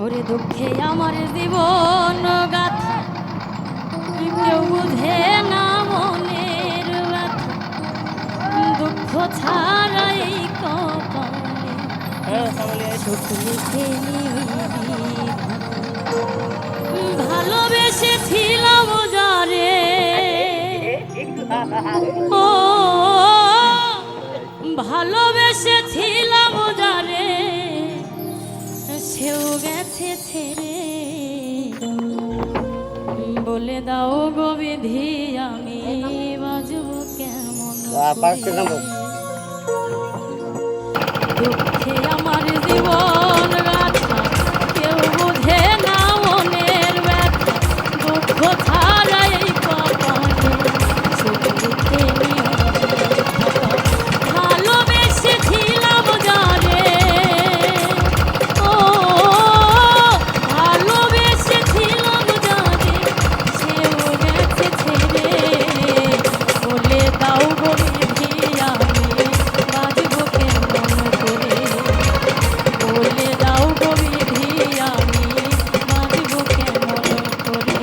ওরে দুঃখে আমার জীবন গাথা কেউ বুঝে না মনের ব্যথা, দুঃখ ছাড়াই কপালে সুখ লিখে ভালোবেসেছিলাম যারে, ও ভালোবেসেছিলাম যারে সেও গেছে ছেড়ে। বলে দাও গো বিধি আমি বাজবো কেমন, দুঃখে আমার জীবন গাথা কেউ বুঝে না মনের ব্যথা, দুঃখ ছাড়াই কপালে সুখ লিখে ভালোবেসেছিলাম যারে, ও ভালোবেসেছিলাম যারে সেও গেছে ছেড়ে। বলে দাও গো বিধি আমি বাজবো কেমন করে, বলে দাও গো বিধি আমি বাজবো কেমন করে।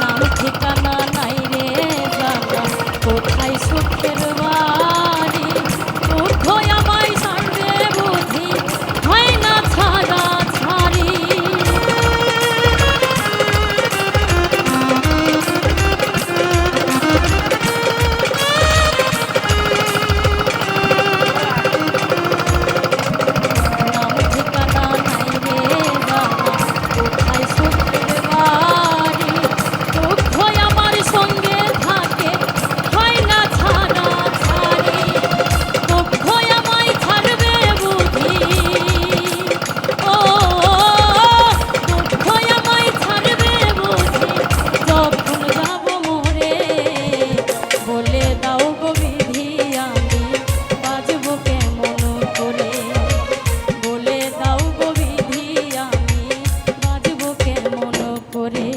নাম ঠিকানা নাই রে জানা কোথায় সুখের বাড়ি, দুঃখ আমায় ছাড়বে বুঝি হয় না ছাড়া ছাড়ি। নাম ঠিকানা নাই রে জানা কোথায় সুখের বাড়ি, দুঃখ আমার সঙ্গে থাকে হয় না ছাড়া ছাড়ি। দুঃখ আমায় ছাড়বে বুঝি, ও দুঃখ আমায় ছাড়বে বুঝি যখন যাব মরে। বলে দাও গো বিধি আমি বাজবো কেমন করে, বলে দাও গো বিধি আমি বাজবো কেমন করে।